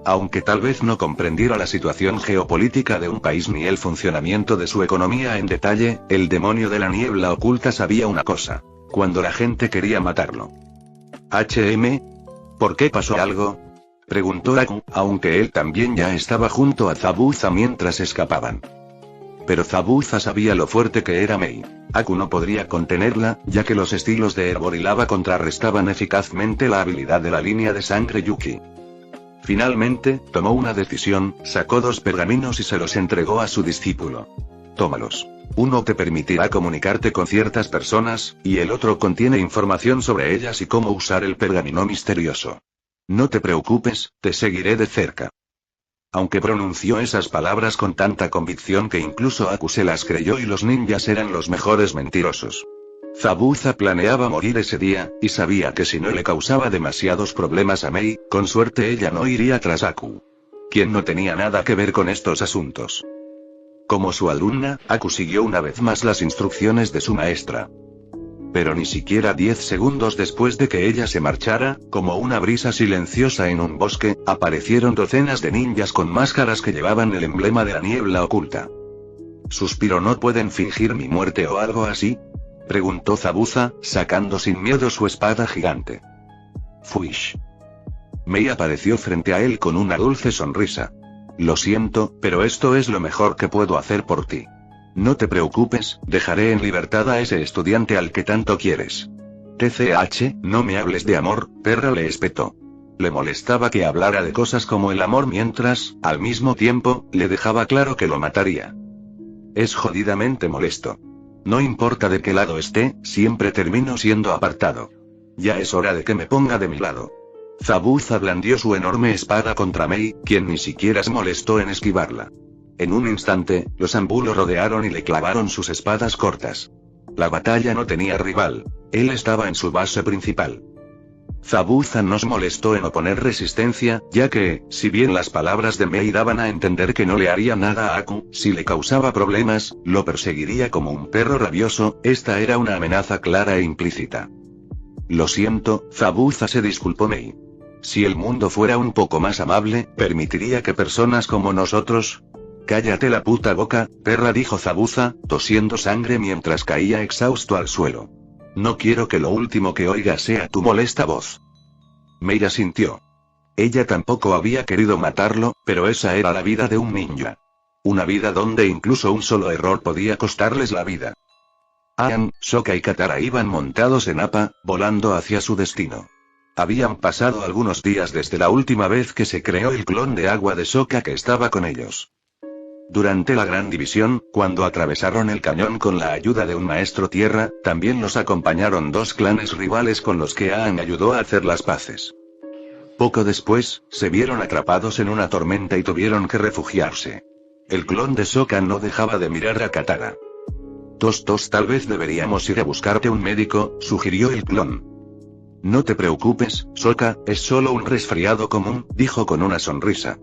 Aunque tal vez no comprendiera la situación geopolítica de un país ni el funcionamiento de su economía en detalle, el demonio de la niebla oculta sabía una cosa. Cuando la gente quería matarlo. ¿Por qué pasó algo? Preguntó Aku, aunque él también ya estaba junto a Zabuza mientras escapaban. Pero Zabuza sabía lo fuerte que era Mei. Aku no podría contenerla, ya que los estilos de hervor y lava contrarrestaban eficazmente la habilidad de la línea de sangre Yuki. Finalmente, tomó una decisión, sacó 2 pergaminos y se los entregó a su discípulo. Tómalos. Uno te permitirá comunicarte con ciertas personas, y el otro contiene información sobre ellas y cómo usar el pergamino misterioso. No te preocupes, te seguiré de cerca. Aunque pronunció esas palabras con tanta convicción que incluso Aku se las creyó y los ninjas eran los mejores mentirosos. Zabuza planeaba morir ese día, y sabía que si no le causaba demasiados problemas a Mei, con suerte ella no iría tras Aku. Quien no tenía nada que ver con estos asuntos. Como su alumna, Aku siguió una vez más las instrucciones de su maestra. Pero ni siquiera 10 segundos después de que ella se marchara, como una brisa silenciosa en un bosque, aparecieron docenas de ninjas con máscaras que llevaban el emblema de la niebla oculta. Suspiró. ¿No pueden fingir mi muerte o algo así? Preguntó Zabuza, sacando sin miedo su espada gigante. Fuish. Mei apareció frente a él con una dulce sonrisa. Lo siento, pero esto es lo mejor que puedo hacer por ti. No te preocupes, dejaré en libertad a ese estudiante al que tanto quieres. TCH, no me hables de amor, perra, le espetó. Le molestaba que hablara de cosas como el amor mientras, al mismo tiempo, le dejaba claro que lo mataría. Es jodidamente molesto. No importa de qué lado esté, siempre termino siendo apartado. Ya es hora de que me ponga de mi lado. Zabuza blandió su enorme espada contra Mei, quien ni siquiera se molestó en esquivarla. En un instante, los Anbu lo rodearon y le clavaron sus espadas cortas. La batalla no tenía rival. Él estaba en su base principal. Zabuza nos molestó en oponer resistencia, ya que, si bien las palabras de Mei daban a entender que no le haría nada a Aku, si le causaba problemas, lo perseguiría como un perro rabioso, esta era una amenaza clara e implícita. Lo siento, Zabuza, se disculpó Mei. Si el mundo fuera un poco más amable, permitiría que personas como nosotros... Cállate la puta boca, perra, dijo Zabuza, tosiendo sangre mientras caía exhausto al suelo. No quiero que lo último que oiga sea tu molesta voz. Mei asintió. Ella tampoco había querido matarlo, pero esa era la vida de un ninja. Una vida donde incluso un solo error podía costarles la vida. Aang, Sokka y Katara iban montados en Appa, volando hacia su destino. Habían pasado algunos días desde la última vez que se creó el clon de agua de Sokka que estaba con ellos. Durante la Gran División, cuando atravesaron el cañón con la ayuda de un maestro tierra, también los acompañaron dos clanes rivales con los que Aang ayudó a hacer las paces. Poco después, se vieron atrapados en una tormenta y tuvieron que refugiarse. El clon de Sokka no dejaba de mirar a Katara. Tal vez deberíamos ir a buscarte un médico, sugirió el clon. No te preocupes, Sokka, es solo un resfriado común, dijo con una sonrisa.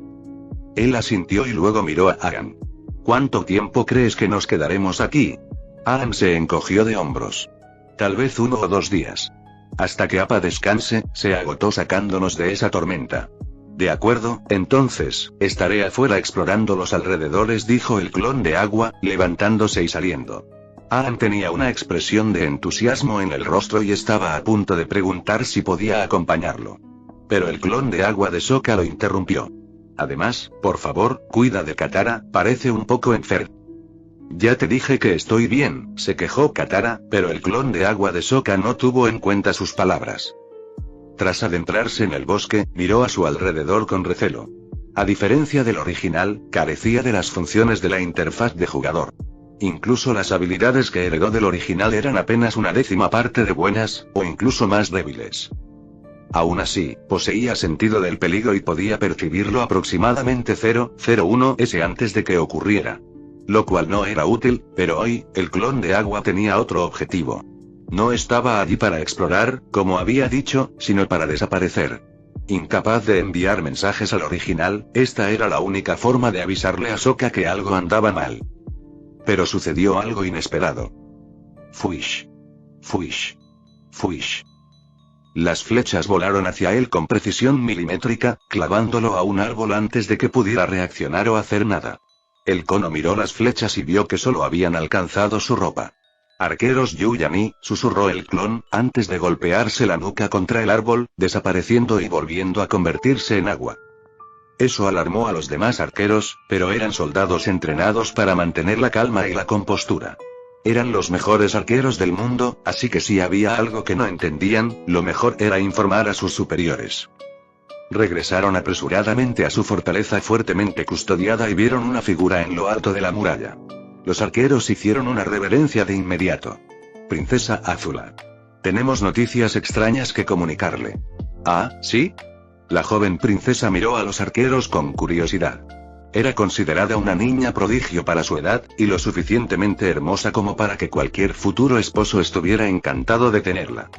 Él asintió y luego miró a Aang. ¿Cuánto tiempo crees que nos quedaremos aquí? Aang se encogió de hombros. Tal vez 1 o 2 días. Hasta que Appa descanse, se agotó sacándonos de esa tormenta. De acuerdo, entonces, estaré afuera explorando los alrededores, dijo el clon de agua, levantándose y saliendo. Aang tenía una expresión de entusiasmo en el rostro y estaba a punto de preguntar si podía acompañarlo. Pero el clon de agua de Sokka lo interrumpió. Además, por favor, cuida de Katara, parece un poco enfermo. Ya te dije que estoy bien, se quejó Katara, pero el clon de agua de Sokka no tuvo en cuenta sus palabras. Tras adentrarse en el bosque, miró a su alrededor con recelo. A diferencia del original, carecía de las funciones de la interfaz de jugador. Incluso las habilidades que heredó del original eran apenas una 10ª parte de buenas, o incluso más débiles. Aún así, poseía sentido del peligro y podía percibirlo aproximadamente 0,01 antes de que ocurriera. Lo cual no era útil, pero hoy, el clon de agua tenía otro objetivo. No estaba allí para explorar, como había dicho, sino para desaparecer. Incapaz de enviar mensajes al original, esta era la única forma de avisarle a Sokka que algo andaba mal. Pero sucedió algo inesperado. Fuish. Fuish. Fuish. Las flechas volaron hacia él con precisión milimétrica, clavándolo a un árbol antes de que pudiera reaccionar o hacer nada. El cono miró las flechas y vio que solo habían alcanzado su ropa. Arqueros Yuyani, susurró el clon, antes de golpearse la nuca contra el árbol, desapareciendo y volviendo a convertirse en agua. Eso alarmó a los demás arqueros, pero eran soldados entrenados para mantener la calma y la compostura. Eran los mejores arqueros del mundo, así que si había algo que no entendían, lo mejor era informar a sus superiores. Regresaron apresuradamente a su fortaleza fuertemente custodiada y vieron una figura en lo alto de la muralla. Los arqueros hicieron una reverencia de inmediato. Princesa Azula. Tenemos noticias extrañas que comunicarle. ¿Ah, sí? La joven princesa miró a los arqueros con curiosidad. Era considerada una niña prodigio para su edad, y lo suficientemente hermosa como para que cualquier futuro esposo estuviera encantado de tenerla.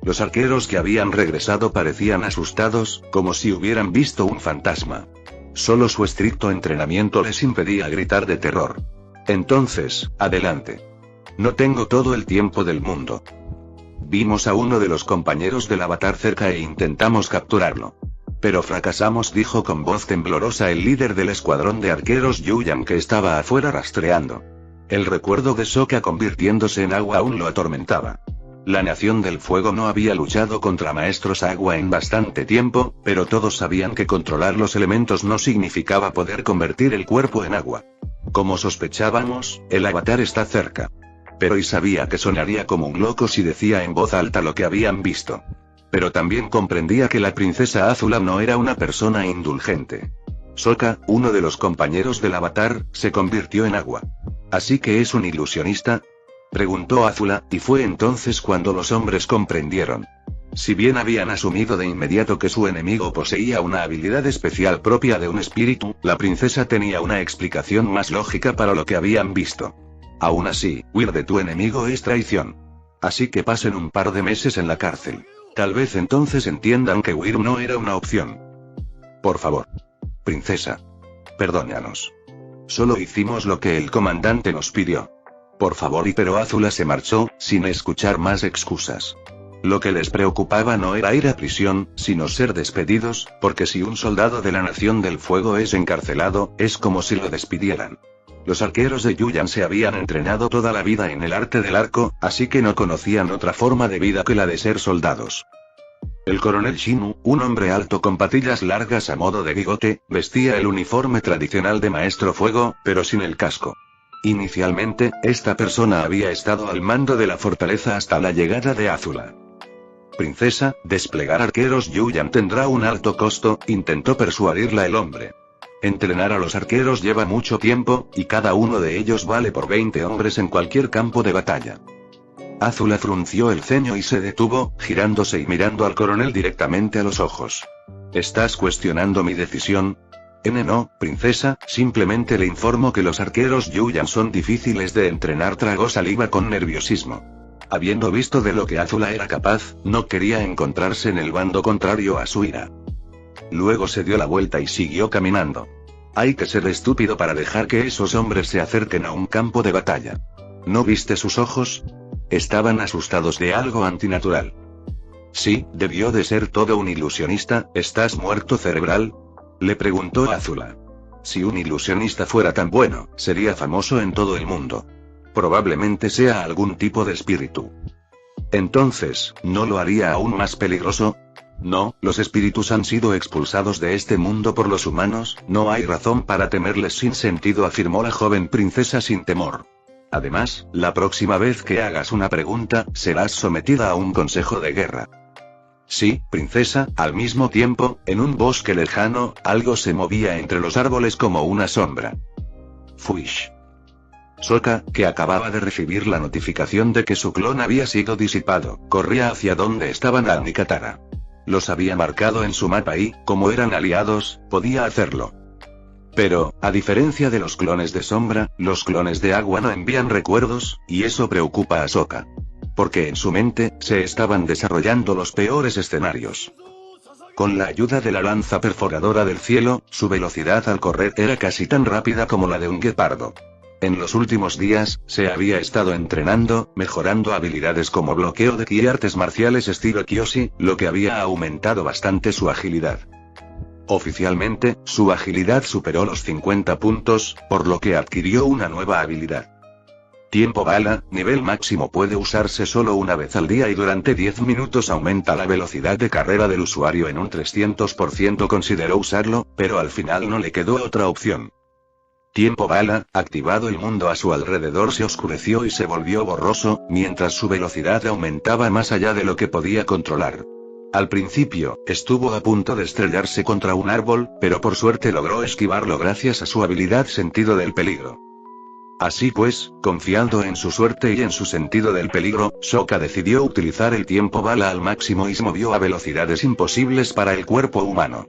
Los arqueros que habían regresado parecían asustados, como si hubieran visto un fantasma. Solo su estricto entrenamiento les impedía gritar de terror. Entonces, adelante. No tengo todo el tiempo del mundo. Vimos a uno de los compañeros del avatar cerca e intentamos capturarlo. Pero fracasamos, dijo con voz temblorosa el líder del escuadrón de arqueros Yuyan que estaba afuera rastreando. El recuerdo de Sokka convirtiéndose en agua aún lo atormentaba. La Nación del Fuego no había luchado contra maestros agua en bastante tiempo, pero todos sabían que controlar los elementos no significaba poder convertir el cuerpo en agua. Como sospechábamos, el avatar está cerca. Pero y sabía que sonaría como un loco si decía en voz alta lo que habían visto. Pero también comprendía que la princesa Azula no era una persona indulgente. Sokka, uno de los compañeros del avatar, se convirtió en agua. ¿Así que es un ilusionista?, preguntó Azula, y fue entonces cuando los hombres comprendieron. Si bien habían asumido de inmediato que su enemigo poseía una habilidad especial propia de un espíritu, la princesa tenía una explicación más lógica para lo que habían visto. Aún así, huir de tu enemigo es traición. Así que pasen un par de meses en la cárcel. Tal vez entonces entiendan que huir no era una opción. Por favor. Princesa. Perdónanos. Solo hicimos lo que el comandante nos pidió. Por favor. Pero Azula se marchó, sin escuchar más excusas. Lo que les preocupaba no era ir a prisión, sino ser despedidos, porque si un soldado de la Nación del Fuego es encarcelado, es como si lo despidieran. Los arqueros de Yuyan se habían entrenado toda la vida en el arte del arco, así que no conocían otra forma de vida que la de ser soldados. El coronel Shinu, un hombre alto con patillas largas a modo de bigote, vestía el uniforme tradicional de maestro fuego, pero sin el casco. Inicialmente, esta persona había estado al mando de la fortaleza hasta la llegada de Azula. Princesa, desplegar arqueros Yuyan tendrá un alto costo, intentó persuadirla el hombre. Entrenar a los arqueros lleva mucho tiempo, y cada uno de ellos vale por 20 hombres en cualquier campo de batalla. Azula frunció el ceño y se detuvo, girándose y mirando al coronel directamente a los ojos. ¿Estás cuestionando mi decisión? No, princesa, simplemente le informo que los arqueros Yuyan son difíciles de entrenar. Tragó saliva con nerviosismo. Habiendo visto de lo que Azula era capaz, no quería encontrarse en el bando contrario a su ira. Luego se dio la vuelta y siguió caminando. Hay que ser estúpido para dejar que esos hombres se acerquen a un campo de batalla. ¿No viste sus ojos? Estaban asustados de algo antinatural. Sí, debió de ser todo un ilusionista. ¿Estás muerto cerebral?, le preguntó Azula. Si un ilusionista fuera tan bueno, sería famoso en todo el mundo. Probablemente sea algún tipo de espíritu. Entonces, ¿no lo haría aún más peligroso? No, los espíritus han sido expulsados de este mundo por los humanos, no hay razón para temerles. Sin sentido, afirmó la joven princesa sin temor. Además, la próxima vez que hagas una pregunta, serás sometida a un consejo de guerra. Sí, princesa. Al mismo tiempo, en un bosque lejano, algo se movía entre los árboles como una sombra. Fuish. Sokka, que acababa de recibir la notificación de que su clon había sido disipado, corría hacia donde estaban Aang y Katara. Los había marcado en su mapa y, como eran aliados, podía hacerlo. Pero, a diferencia de los clones de sombra, los clones de agua no envían recuerdos, y eso preocupa a Sokka. Porque en su mente, se estaban desarrollando los peores escenarios. Con la ayuda de la lanza perforadora del cielo, su velocidad al correr era casi tan rápida como la de un guepardo. En los últimos días, se había estado entrenando, mejorando habilidades como bloqueo de ki y artes marciales estilo Kyoshi, lo que había aumentado bastante su agilidad. Oficialmente, su agilidad superó los 50 puntos, por lo que adquirió una nueva habilidad. Tiempo bala, nivel máximo, puede usarse solo una vez al día y durante 10 minutos aumenta la velocidad de carrera del usuario en un 300%. Consideró usarlo, pero al final no le quedó otra opción. Tiempo bala, activado. El mundo a su alrededor se oscureció y se volvió borroso, mientras su velocidad aumentaba más allá de lo que podía controlar. Al principio, estuvo a punto de estrellarse contra un árbol, pero por suerte logró esquivarlo gracias a su habilidad sentido del peligro. Así pues, confiando en su suerte y en su sentido del peligro, Sokka decidió utilizar el tiempo bala al máximo y se movió a velocidades imposibles para el cuerpo humano.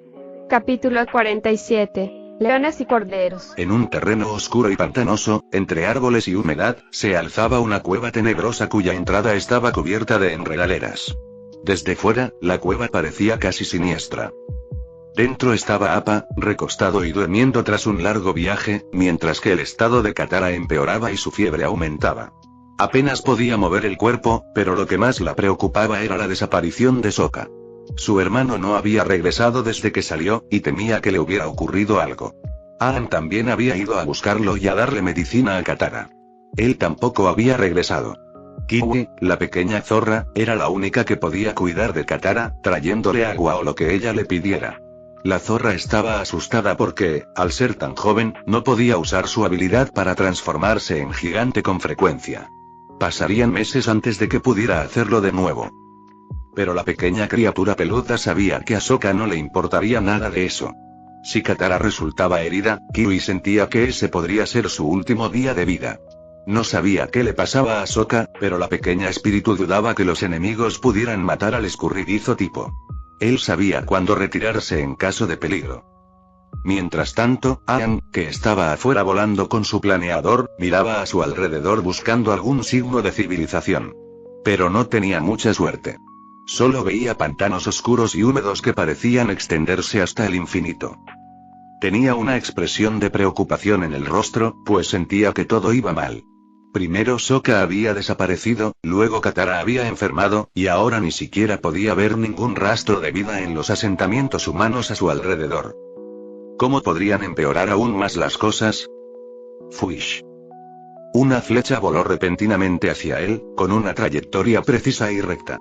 Capítulo 47. Leones y corderos. En un terreno oscuro y pantanoso, entre árboles y humedad, se alzaba una cueva tenebrosa cuya entrada estaba cubierta de enredaderas. Desde fuera, la cueva parecía casi siniestra. Dentro estaba Appa, recostado y durmiendo tras un largo viaje, mientras que el estado de Katara empeoraba y su fiebre aumentaba. Apenas podía mover el cuerpo, pero lo que más la preocupaba era la desaparición de Sokka. Su hermano no había regresado desde que salió, y temía que le hubiera ocurrido algo. Aang también había ido a buscarlo y a darle medicina a Katara. Él tampoco había regresado. Kiwi, la pequeña zorra, era la única que podía cuidar de Katara, trayéndole agua o lo que ella le pidiera. La zorra estaba asustada porque, al ser tan joven, no podía usar su habilidad para transformarse en gigante con frecuencia. Pasarían meses antes de que pudiera hacerlo de nuevo. Pero la pequeña criatura peluda sabía que a Sokka no le importaría nada de eso. Si Katara resultaba herida, Kiwi sentía que ese podría ser su último día de vida. No sabía qué le pasaba a Sokka, pero la pequeña espíritu dudaba que los enemigos pudieran matar al escurridizo tipo. Él sabía cuándo retirarse en caso de peligro. Mientras tanto, Aang, que estaba afuera volando con su planeador, miraba a su alrededor buscando algún signo de civilización. Pero no tenía mucha suerte. Solo veía pantanos oscuros y húmedos que parecían extenderse hasta el infinito. Tenía una expresión de preocupación en el rostro, pues sentía que todo iba mal. Primero Sokka había desaparecido, luego Katara había enfermado, y ahora ni siquiera podía ver ningún rastro de vida en los asentamientos humanos a su alrededor. ¿Cómo podrían empeorar aún más las cosas? Fuish. Una flecha voló repentinamente hacia él, con una trayectoria precisa y recta.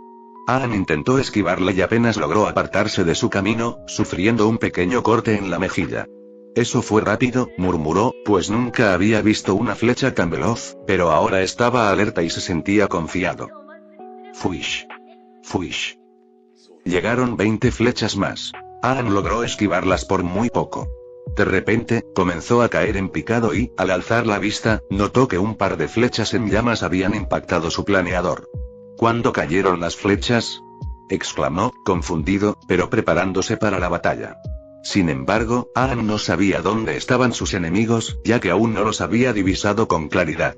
Aang intentó esquivarla y apenas logró apartarse de su camino, sufriendo un pequeño corte en la mejilla. Eso fue rápido, murmuró, pues nunca había visto una flecha tan veloz, pero ahora estaba alerta y se sentía confiado. Fuish. Fuish. Llegaron 20 flechas más. Aang logró esquivarlas por muy poco. De repente, comenzó a caer en picado y, al alzar la vista, notó que un par de flechas en llamas habían impactado su planeador. ¿Cuándo cayeron las flechas?, exclamó, confundido, pero preparándose para la batalla. Sin embargo, Aang no sabía dónde estaban sus enemigos, ya que aún no los había divisado con claridad.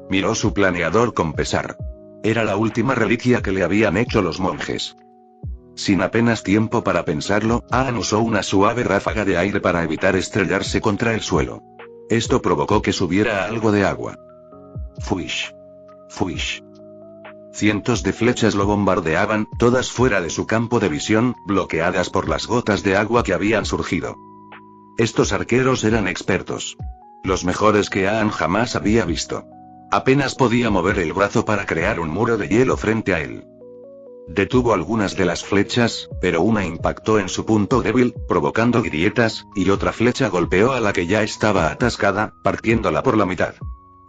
Miró su planeador con pesar. Era la última reliquia que le habían hecho los monjes. Sin apenas tiempo para pensarlo, Aang usó una suave ráfaga de aire para evitar estrellarse contra el suelo. Esto provocó que subiera algo de agua. Fuish. Fuish. Cientos de flechas lo bombardeaban, todas fuera de su campo de visión, bloqueadas por las gotas de agua que habían surgido. Estos arqueros eran expertos. Los mejores que Aang jamás había visto. Apenas podía mover el brazo para crear un muro de hielo frente a él. Detuvo algunas de las flechas, pero una impactó en su punto débil, provocando grietas, y otra flecha golpeó a la que ya estaba atascada, partiéndola por la mitad.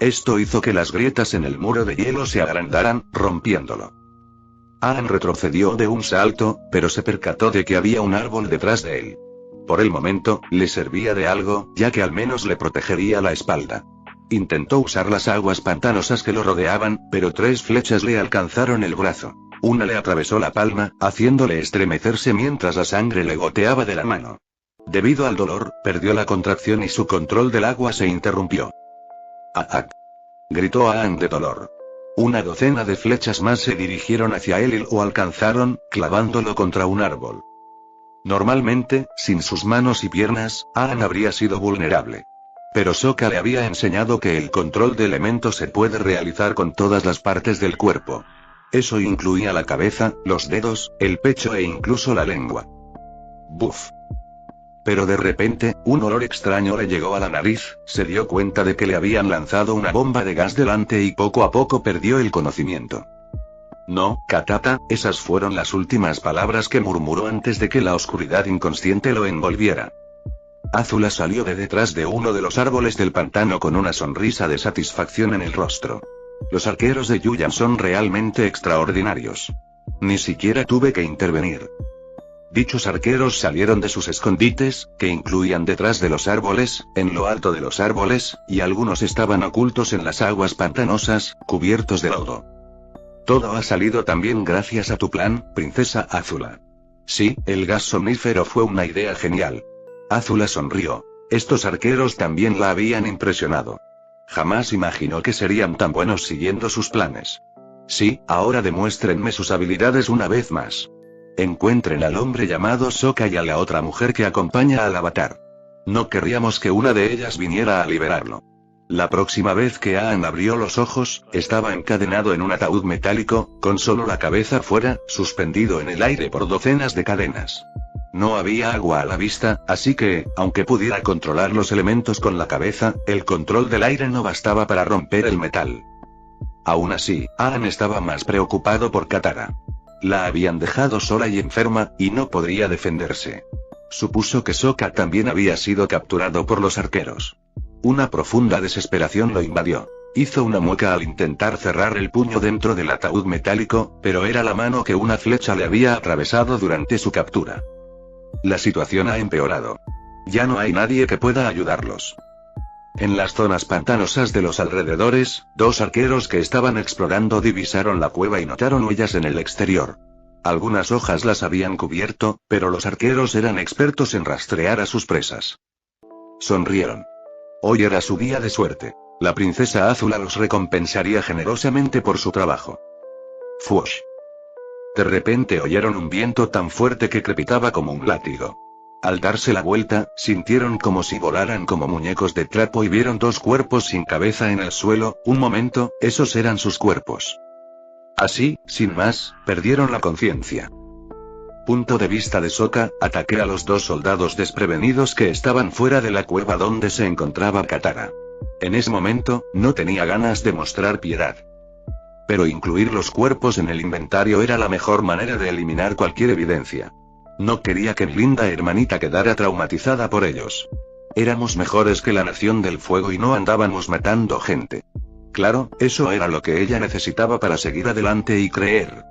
Esto hizo que las grietas en el muro de hielo se agrandaran, rompiéndolo. Aang retrocedió de un salto, pero se percató de que había un árbol detrás de él. Por el momento, le servía de algo, ya que al menos le protegería la espalda. Intentó usar las aguas pantanosas que lo rodeaban, pero 3 flechas le alcanzaron el brazo. Una le atravesó la palma, haciéndole estremecerse mientras la sangre le goteaba de la mano. Debido al dolor, perdió la contracción y su control del agua se interrumpió. ¡Ah! Gritó Aang de dolor. Una docena de flechas más se dirigieron hacia él y lo alcanzaron, clavándolo contra un árbol. Normalmente, sin sus manos y piernas, Aang habría sido vulnerable. Pero Sokka le había enseñado que el control de elementos se puede realizar con todas las partes del cuerpo. Eso incluía la cabeza, los dedos, el pecho e incluso la lengua. ¡Buf! Pero de repente, un olor extraño le llegó a la nariz, se dio cuenta de que le habían lanzado una bomba de gas delante y poco a poco perdió el conocimiento. No, Katata, esas fueron las últimas palabras que murmuró antes de que la oscuridad inconsciente lo envolviera. Azula salió de detrás de uno de los árboles del pantano con una sonrisa de satisfacción en el rostro. Los arqueros de Yuyan son realmente extraordinarios. Ni siquiera tuve que intervenir. Dichos arqueros salieron de sus escondites, que incluían detrás de los árboles, en lo alto de los árboles, y algunos estaban ocultos en las aguas pantanosas, cubiertos de lodo. Todo ha salido también gracias a tu plan, princesa Azula. Sí, el gas somnífero fue una idea genial. Azula sonrió. Estos arqueros también la habían impresionado. Jamás imaginó que serían tan buenos siguiendo sus planes. Sí, ahora demuéstrenme sus habilidades una vez más. Encuentren al hombre llamado Sokka y a la otra mujer que acompaña al avatar. No querríamos que una de ellas viniera a liberarlo. La próxima vez que Aang abrió los ojos, estaba encadenado en un ataúd metálico, con solo la cabeza fuera, suspendido en el aire por docenas de cadenas. No había agua a la vista, así que, aunque pudiera controlar los elementos con la cabeza, el control del aire no bastaba para romper el metal. Aún así, Aang estaba más preocupado por Katara. La habían dejado sola y enferma, y no podría defenderse. Supuso que Sokka también había sido capturado por los arqueros. Una profunda desesperación lo invadió. Hizo una mueca al intentar cerrar el puño dentro del ataúd metálico, pero era la mano que una flecha le había atravesado durante su captura. La situación ha empeorado. Ya no hay nadie que pueda ayudarlos. En las zonas pantanosas de los alrededores, 2 arqueros que estaban explorando divisaron la cueva y notaron huellas en el exterior. Algunas hojas las habían cubierto, pero los arqueros eran expertos en rastrear a sus presas. Sonrieron. Hoy era su día de suerte. La princesa Azula los recompensaría generosamente por su trabajo. Fuosh. De repente oyeron un viento tan fuerte que crepitaba como un látigo. Al darse la vuelta, sintieron como si volaran como muñecos de trapo y vieron dos cuerpos sin cabeza en el suelo. Un momento, esos eran sus cuerpos. Así, sin más, perdieron la conciencia. Punto de vista de Sokka, ataqué a los dos soldados desprevenidos que estaban fuera de la cueva donde se encontraba Katara. En ese momento, no tenía ganas de mostrar piedad. Pero incluir los cuerpos en el inventario era la mejor manera de eliminar cualquier evidencia. No quería que mi linda hermanita quedara traumatizada por ellos. Éramos mejores que la Nación del Fuego y no andábamos matando gente. Claro, eso era lo que ella necesitaba para seguir adelante y creer.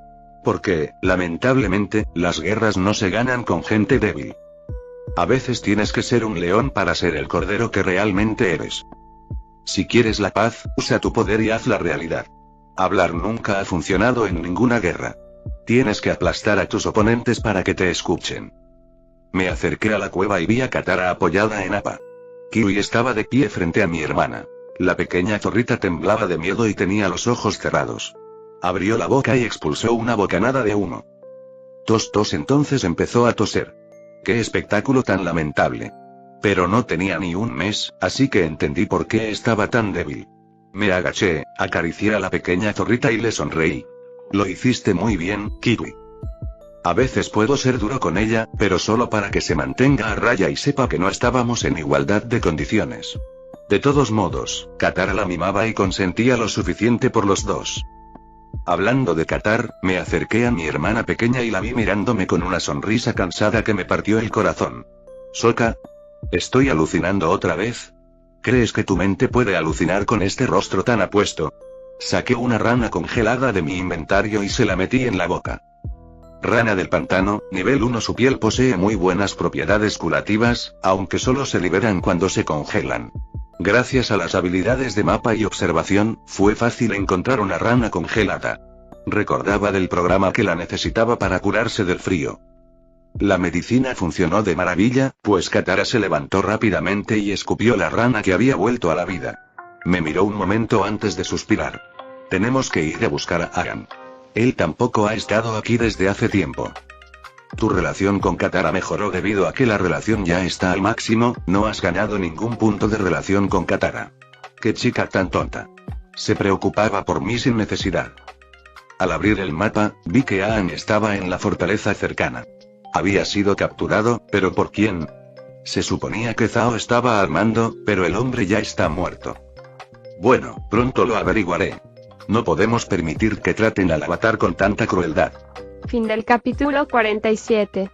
Porque, lamentablemente, las guerras no se ganan con gente débil. A veces tienes que ser un león para ser el cordero que realmente eres. Si quieres la paz, usa tu poder y hazla realidad. Hablar nunca ha funcionado en ninguna guerra. Tienes que aplastar a tus oponentes para que te escuchen. Me acerqué a la cueva y vi a Katara apoyada en Appa. Kiwi estaba de pie frente a mi hermana. La pequeña zorrita temblaba de miedo y tenía los ojos cerrados. Abrió la boca y expulsó una bocanada de humo. Tos, entonces empezó a toser. ¡Qué espectáculo tan lamentable! Pero no tenía ni un mes, así que entendí por qué estaba tan débil. Me agaché, acaricié a la pequeña zorrita y le sonreí. Lo hiciste muy bien, Kiwi. A veces puedo ser duro con ella, pero solo para que se mantenga a raya y sepa que no estábamos en igualdad de condiciones. De todos modos, Katara la mimaba y consentía lo suficiente por los dos. Hablando de Katara, me acerqué a mi hermana pequeña y la vi mirándome con una sonrisa cansada que me partió el corazón. Sokka, ¿estoy alucinando otra vez? ¿Crees que tu mente puede alucinar con este rostro tan apuesto? Saqué una rana congelada de mi inventario y se la metí en la boca. Rana del pantano, nivel 1. Su piel posee muy buenas propiedades curativas, aunque solo se liberan cuando se congelan. Gracias a las habilidades de mapa y observación, fue fácil encontrar una rana congelada. Recordaba del programa que la necesitaba para curarse del frío. La medicina funcionó de maravilla, pues Katara se levantó rápidamente y escupió la rana que había vuelto a la vida. Me miró un momento antes de suspirar. Tenemos que ir a buscar a Aang. Él tampoco ha estado aquí desde hace tiempo. Tu relación con Katara mejoró debido a que la relación ya está al máximo, no has ganado ningún punto de relación con Katara. Qué chica tan tonta. Se preocupaba por mí sin necesidad. Al abrir el mapa, vi que Aang estaba en la fortaleza cercana. Había sido capturado, ¿pero por quién? Se suponía que Zhao estaba al mando, pero el hombre ya está muerto. Bueno, pronto lo averiguaré. No podemos permitir que traten al avatar con tanta crueldad. Fin del capítulo 47.